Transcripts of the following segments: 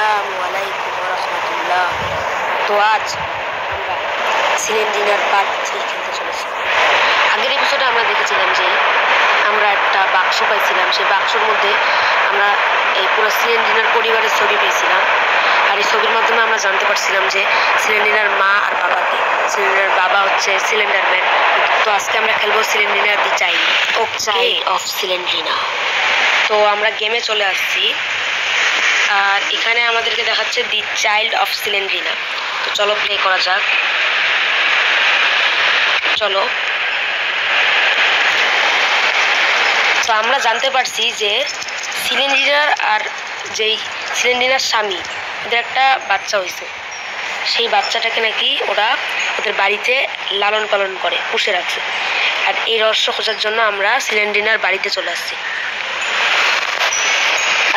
আসসালামু আলাইকুম ওয়া রাহমাতুল্লাহ। তো আজ আমরা সিলিন্ডিনার পার্ট 3 খেলতে চলেছি। আগের এপিসোডে আমরা দেখেছিলাম যে আমরা একটা বাক্স পাইছিলাম, সেই বাক্সর মধ্যে আমরা এই পুরো সিলিন্ডিনার পরিবারের ছবি পেয়েছিলাম। আর এই ছবির মাধ্যমে আমরা জানতে পারছিলাম যে সিলিন্ডিনার মা আর বাবাকে। সিলিন্ডিনার বাবা হচ্ছে সিলিন্ডার ম্যান। তো আজকে আমরা খেলবো সিলিন্ডিনার দি চাইল্ড অফ সিলিন্ডিনা। তো আমরা গেমে চলে আসছি, আর এখানে আমাদেরকে দেখাচ্ছে দি চাইল্ড অফ সিলিন্ডিনা। তো চলো প্লে করা যাক। চলো। তো আমরা জানতে পারছি যে সিলিন্ডিনার আর যেই সিলিন্ডিনার স্বামী, ওদের একটা বাচ্চা হয়েছে। সেই বাচ্চাটাকে নাকি ওরা ওদের বাড়িতে লালন পালন করে, পুষে রাখছে। আর এই রহস্য খোঁজার জন্য আমরা সিলিন্ডিনার বাড়িতে চলে আসছি।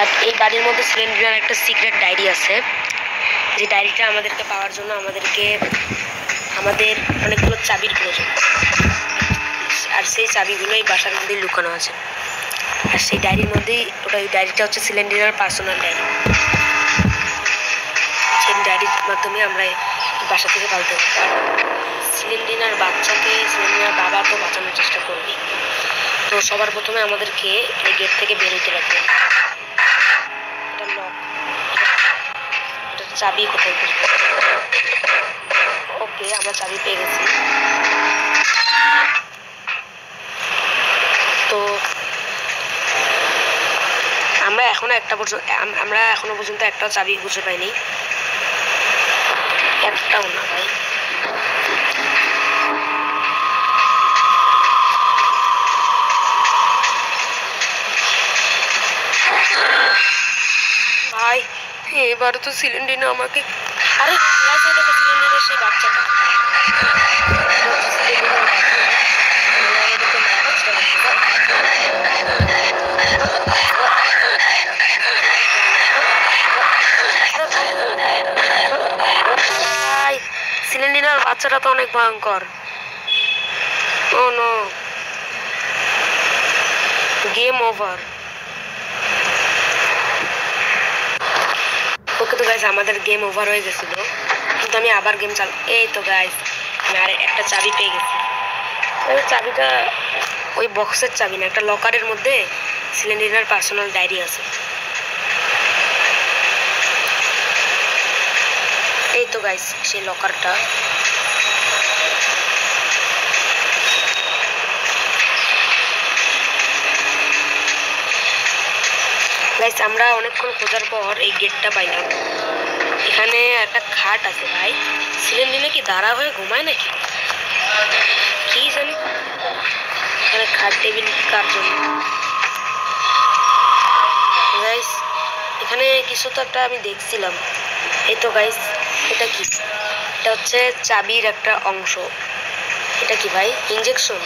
আর এই বাড়ির মধ্যে সিলিন্ডিনার একটা সিক্রেট ডায়েরি আছে, যে ডায়েরিটা আমাদেরকে পাওয়ার জন্য আমাদের অনেকগুলো চাবির প্রয়োজন। আর সেই চাবিগুলো এই বাসার মধ্যেই লুকানো আছে। আর সেই ডায়েরির মধ্যেই ওই ডায়েরিটা হচ্ছে সিলিন্ডিনার পার্সোনাল ডায়েরি। সেই ডায়েরির মাধ্যমে আমরা বাসা থেকে পালতে পারি। সিলিন্ডিনার বাবাকে বাঁচানোর চেষ্টা করবি। তো সবার প্রথমে আমাদেরকে এই গেট থেকে বেরোতে লাগবে। এটা লক, এটা চাবি কোথায় খুঁজবো? ওকে, আমরা চাবি পেয়ে গেছি। তো আমরা এখনো পর্যন্ত একটাও চাবি খুঁজে পাইনি, একটাও না ভাই। ভাই এবার তো সিলিন্ডিনা আমাকে, আরে সিলিন্ডিনার সেই বাচ্চাটা সিলিন্ডিনার বাচ্চাটা তো অনেক ভয়ঙ্কর। ও নো, গেম ওভার। ওকে তো গাইস, আমাদের গেম ওভার হয়ে গেছিল, কিন্তু আমি আবার গেম এই তো গাইস, আমি আর একটা চাবি পেয়ে গেছি। ওই চাবিটা ওই বক্সের চাবি না, একটা লকারের মধ্যে সিলিন্ডিনার পার্সোনাল ডায়েরি আছে। এই তো গাইস সেই লকারটা। গাইস আমরা অনেকক্ষণ খোঁজার পর এই গেটটা পাইলাম। এখানে একটা খাট আছে ভাই। সিলিন্ডিনা কি দাঁড়া হয়ে ঘুমায় নাকি কি জানি? এখানে খাট টেবিল কার জন্য? গাইস এখানে কিছু তো একটা আমি দেখছিলাম। এই তো গাইস, এটা কি? এটা হচ্ছে চাবির একটা অংশ। এটা কি ভাই? ইনজেকশন?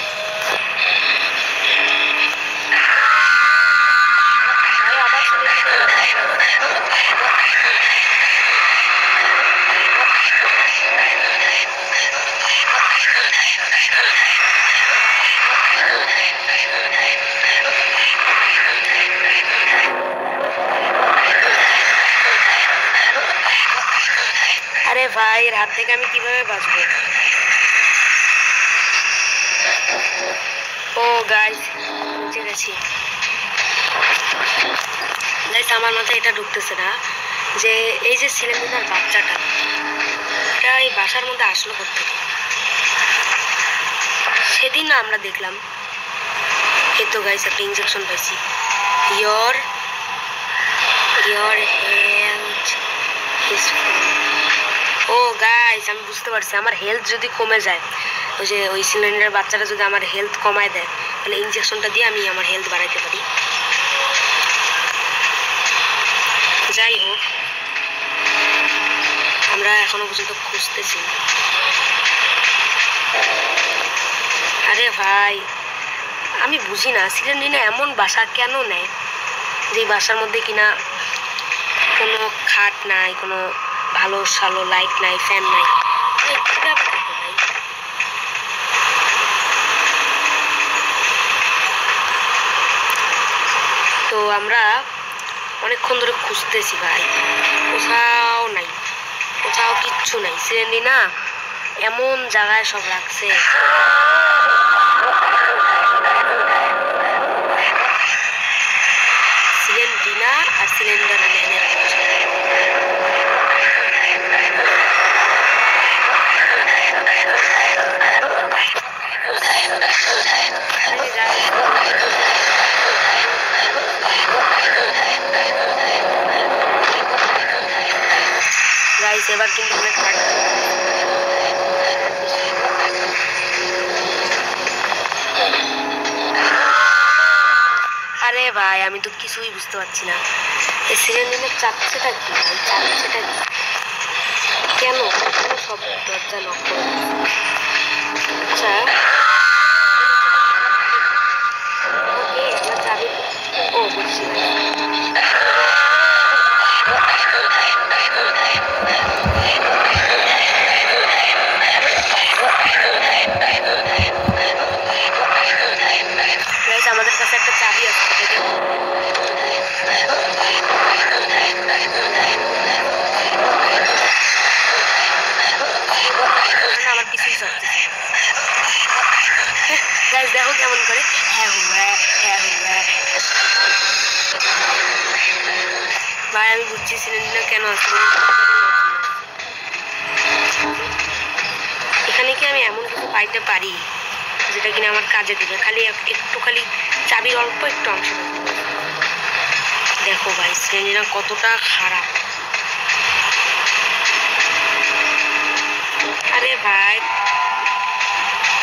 আরে ভাই, এর হাত থেকে আমি কিভাবে বাঁচবো? ও গাইস বুঝে গেছি। গাইস আমার মাথায় এটা ঢুকতেছে না যে এই যে সিলিন্ডিনার বাচ্চাটা, এটা এই বাসার মধ্যে আসলো কোত্থেকে? সেদিন না আমরা দেখলাম। এই তো গাইস একটা ইনজেকশন পাইছি। Your health is full. ও গাইস আমি বুঝতে পারছি, আমার হেলথ যদি কমে যায়, ওই সিলিন্ডার বাচ্চাটা যদি আমার হেলথ কমায় দেয়, তাহলে ইনজেকশনটা দিয়ে আমি আমার হেলথ বাড়াইতে পারি। যাই হোক, আমরা এখনো পর্যন্ত খুঁজতেছি। আরে ভাই আমি বুঝি না, সিলিন্ডিনা এমন বাসা কেন নেয় যে বাসার মধ্যে কিনা কোনো খাট নাই, কোনো ভালো সালো লাইট নাই, ফ্যান নাই। তো আমরা অনেকক্ষণ ধরে খুঁজতেছি ভাই, কোথাও নাই, কোথাও কিচ্ছু নাই। সিলেন্ডি না এমন জায়গায় সব রাখছে, সিলেন্ডিনা আর সিলিন্ডার ল্যানের গাইস। এবার কিন্তু অনেক আরে ভাই আমি তো কিছুই বুঝতে পারছি না, এই সিলিন্ডারের চাচ্ছেটা কি ভাই, চাচ্ছেটা কি, কেন সব দরজা লক করে? আচ্ছা চাবি, ও বুঝছি, আমাদের কাছে একটা চাবি আছে। আমার কিছুই চাচ্ছে দেখো কেমন করে, হ্যাঁ হুয়া হ্যাঁ হুয়া। ভাই আমি বুঝছি সিলিন্ডার কেন আসবে, এখানে কি আমি এমন কিছু পাইতে পারি যেটা কিনা আমার কাজে দেবে? খালি একটু, খালি চাবির অল্প একটু অংশ। দেখো ভাই সিলিন্ডার কতটা খারাপ। আরে ভাই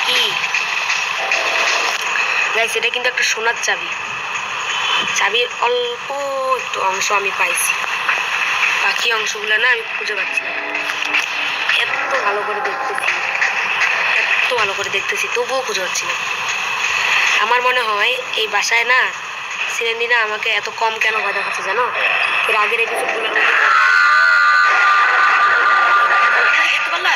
কি গাইস, এটা কিন্তু একটা সোনার চাবি, চাবির অল্প একটু অংশ আমি পাইছি, বাকি অংশগুলো না আমি খুঁজে পাচ্ছি না। এত ভালো করে দেখতেছি, এত ভালো করে দেখতেছি, তবুও খুঁজে পাচ্ছি না। আমার মনে হয় এই বাসায় না সিলেন্ডি না আমাকে এত কম কেন ভয় দেখাচ্ছে জানো? এর আগের এপিসোডগুলোর মধ্যে দেখতে পারলা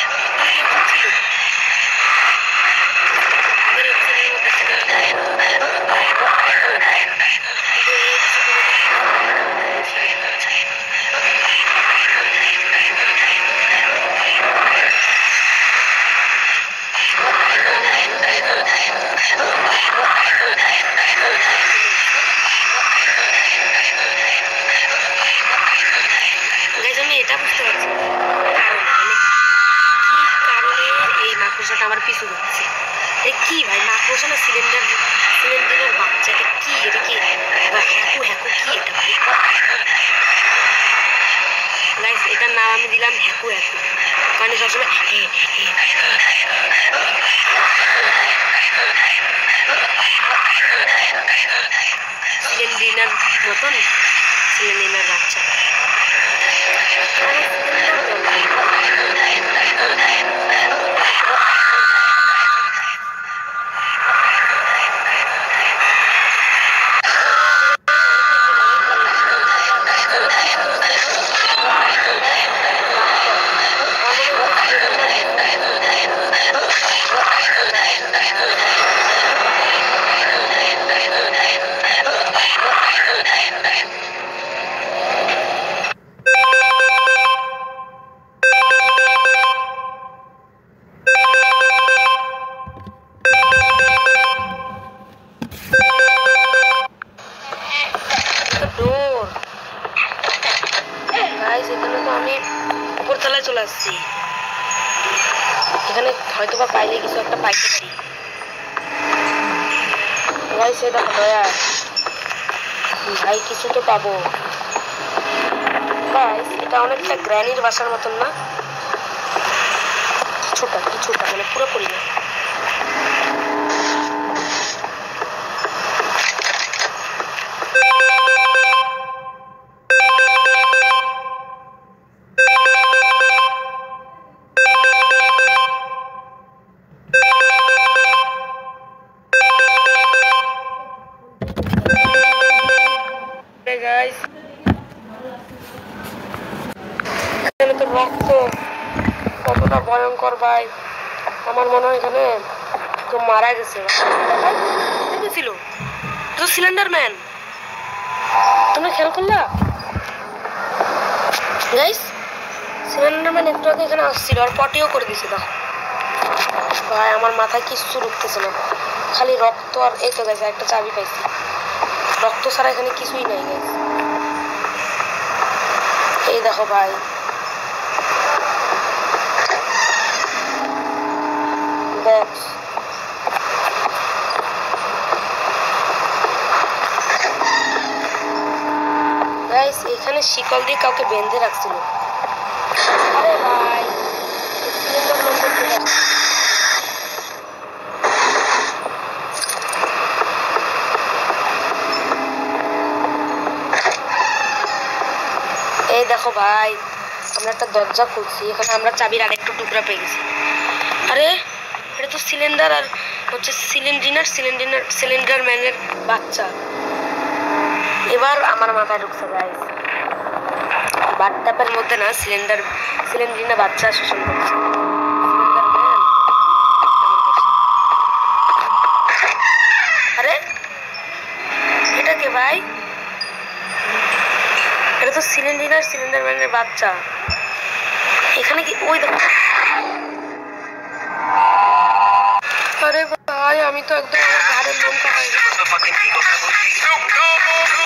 এটা বুঝতে পারছি কি কারণে এই মাকড়সাটা আমার পিছু ধরছে। কি ভাই মাকড়সা না সিলিন্ডারের বাচ্চা, এটা কি, এটা কি হ্যাকু হ্যাকু কি এটা ভাই? গাইস এটার নাম আমি দিলাম হ্যাকু হ্যাকু, মানে সবসময় সিলিন্ডার মতন, সিলিন্ডার বাচ্চা। উপরতলায় চলে আসছি, এখানে হয়তো বা পাইলে কিছু একটা পাইতে পারি। ভাই সে দেখো দয়া ভাই কিছু তো পাবো। ভাই এটা অনেকটা গ্র্যানির বাসার মতন না, কিছুটা মানে পুরোপুরি না। রক্ত কতটা ভয়ঙ্কর ভাই, আমার মনে হয় এখানে কেউ মারা গেছে। ছিল তো সিলিন্ডার ম্যান, তোমরা খেয়াল করলা? গাইস সিলিন্ডার ম্যান একটু আগে এখানে আসছিল আর পটিও করে দিছে। দেখো ভাই আমার মাথায় কিচ্ছু ঢুকতেছে না, খালি রক্ত। আর এই তো গাইস একটা চাবি পাইছি, রক্ত ছাড়া এখানে কিছুই নাই গাইস। এই দেখো ভাই বক্স, গাইস এখানে শিকল দিয়ে কাউকে বেঁধে রাখছিল। আরে ভাই সিলিন্ডার নম্বর দিয়ে আসছে। এই দেখো ভাই আমরা একটা দরজা খুলছি, এখানে আমরা চাবির আরেকটু টুকরা পেয়ে গেছি। আরে এটা তো সিলিন্ডার আর হচ্ছে সিলিন্ডার ম্যানের বাচ্চা। এবার আমার মাথায় ঢুকছে গাইস, বাথটাবের মধ্যে না সিলিন্ডার বাচ্চা শোষণ করছে। আরে এটা কে ভাই? এটা তো সিলিন্ডার ম্যানের বাচ্চা। এখানে কি ওই দেখো, আরে ভাই আমি তো একদম আমার ঘাড়ের লোম কাটা হয়ে গেছে।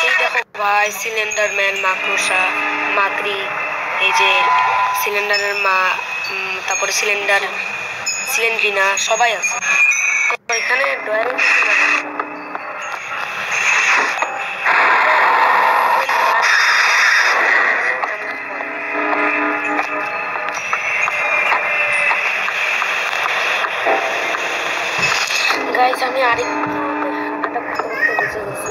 এই দেখো ভাই সিলিন্ডার ম্যান, মাকড়সা, মাকড়ি, এই যে সিলিন্ডারের মা, তারপরে সিলিন্ড্রিনা সবাই আছে। তো এখানে ড্রয়ারিং গাইস আমি আরেকটা করতে বুঝে গেছি।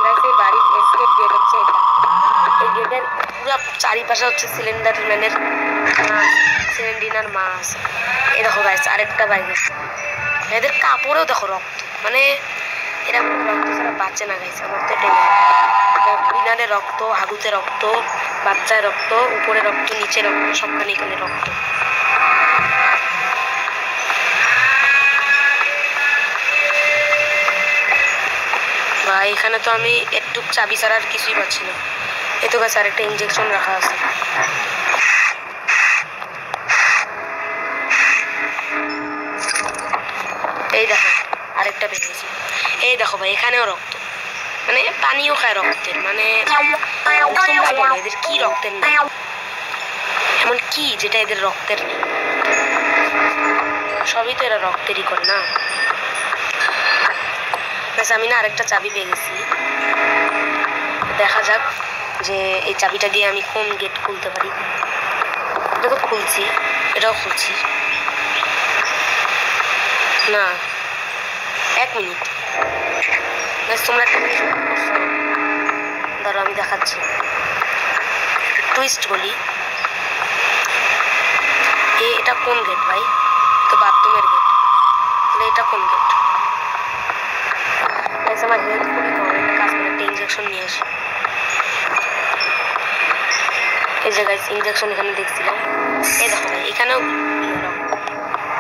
গাইস এই বাড়ির এসকেপ গেট হচ্ছে এটা, এই গেটের পুরো চারিপাশে হচ্ছে সিলিন্ডিনার মা আছে। এই দেখো গাইস আরেকটা বাড়ি গেছে, এদের কাপড়েও দেখো রক্ত, মানে এরা রক্ত ছাড়া বাঁচে না গাইস। আমার তো এটাই বিনারে রক্ত, হাগুতে রক্ত, বাচ্চায় রক্ত, উপরে রক্ত, নিচে রক্ত, সবখানে এখানে রক্ত। ভাই এখানে তো আমি একটু চাবি ছাড়া আর কিছুই পাচ্ছি না। এই তো গাছ আরেকটা ইঞ্জেকশন রাখা আছে। এই দেখো আরেকটা পেয়েছি। এই দেখো ভাই এখানেও রক্ত, মানে পানিও খায় রক্তের, মানে এদের কি রক্তের নেই, এমন কি যেটা এদের রক্তের নেই? সবই তো এরা রক্তেরই করে না। আমি না আরেকটা চাবি পেয়ে গেছি, দেখা যাক যে এই চাবিটা দিয়ে আমি কোন গেট খুলতে পারি। এটা তো খুলছি, এটাও খুলছি না। এক মিনিট তোমরা একটা জিনিস করছো, ধরো আমি দেখাচ্ছি, টুইস্ট বলি। এটা কোন গেট ভাই? তো বাথরুমের গেট, তাহলে এটা কোন গেট? আমার হেলথ খুবই কম, একটা কাজ করে একটা ইঞ্জেকশন নিয়ে আসি। এই জায়গায় ইঞ্জেকশন এখানে দেখছিলাম। এই দেখো ভাই এখানেও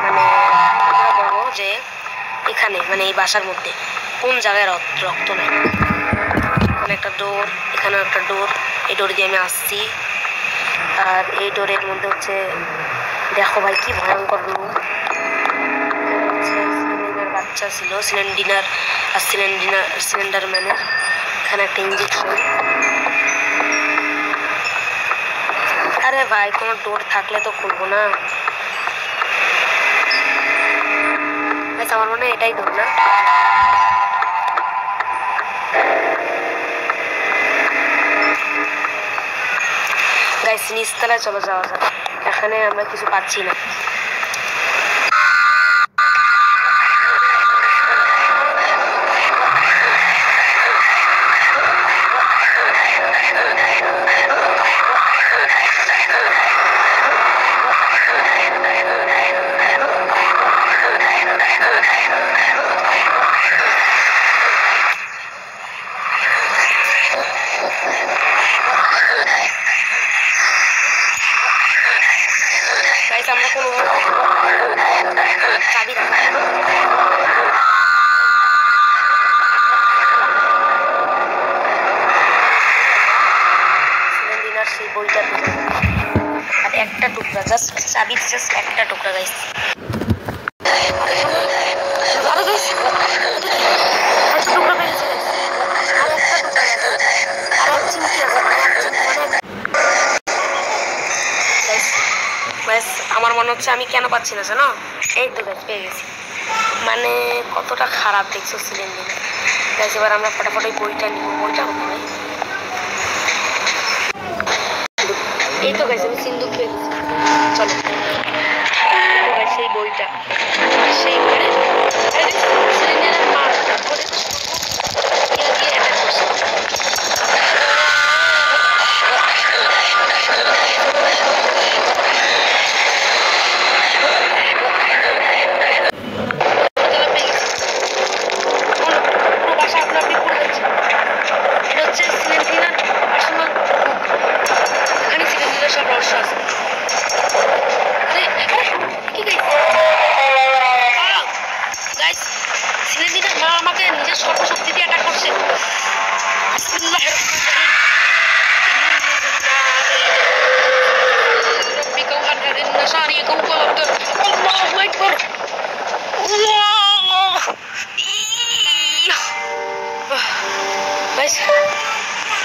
মানে বলবো যে এখানে মানে এই বাসার মধ্যে কোন জায়গায় রক্ত নাই। এখানে একটা ডোর, এখানেও একটা ডোর, এই ডোর দিয়ে আমি আসছি। আর এই ডোরের মধ্যে হচ্ছে দেখো ভাই কি ভয়ঙ্কর রুম। বাচ্চা ছিল সিলিন্ডার ম্যানের। এখানে একটা ইঞ্জেকশন। আরে ভাই কোনো ডোর থাকলে তো খুলবো না। আমার মনে হয় এটাই ডোর না। গাইস নিচতলায় চলো যাওয়া যাক, এখানে আমরা কিছু পাচ্ছি না। আমরা কোনো বইটার ভিতরে আর একটা টুকরা, জাস্ট চাবির জাস্ট একটা টুকরা গাইস। আরে গাইস একটা টুকরা পেয়েছে গাইস, আর একটা টুকরা আছে, আর এক চিমটি আছে, গাইস গাইস আমার মনে হচ্ছে আমি কেন পাচ্ছি না জানো, এই তো গাইস পেয়ে গেছি। মানে কতটা খারাপ দেখছো সিলিন্ডার গাইস। এবার আমরা ফটাফট ওই বইটা নিব, বইটা হবে এই তো গাইস আমি সিন্ধুক পেয়ে গেছি। চলো গাইস সেই বইটা, সেই বইটা সিলিন্ডারের মা করে দিয়ে অ্যাটাক করছে। সিলেন্ডিনার মা আমাকে নিজের সর্বশক্তি দিয়ে অ্যাটাক করছে।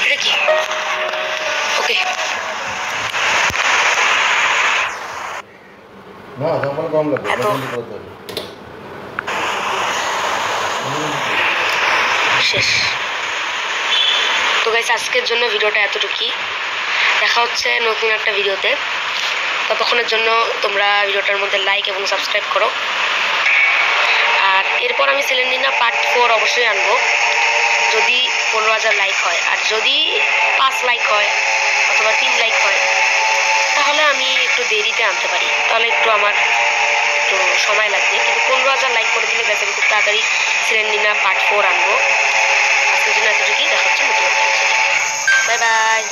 এটা কি? ওকে না তখন কম লাগবে শেষ। তো গাইস আজকের জন্য ভিডিওটা এতটুকুই, দেখা হচ্ছে নতুন একটা ভিডিওতে। ততক্ষণের জন্য তোমরা ভিডিওটার মধ্যে লাইক এবং সাবস্ক্রাইব করো। আর এরপর আমি সিলেন্ডিনা পার্ট 4 অবশ্যই আনবো যদি 15,000 লাইক হয়। আর যদি 5 লাইক হয় অথবা 3 লাইক হয় তাহলে আমি একটু দেরিতে আনতে পারি, তাহলে একটু আমার একটু সময় লাগবে। কিন্তু 15,000 লাইক করে দিলে গেছে আমি খুব তাড়াতাড়ি সিলেন্ডিনা পার্ট 4 আনবো। আজকের জন্য এতটুকুই, দেখা হচ্ছে নতুন একটা। Bye bye.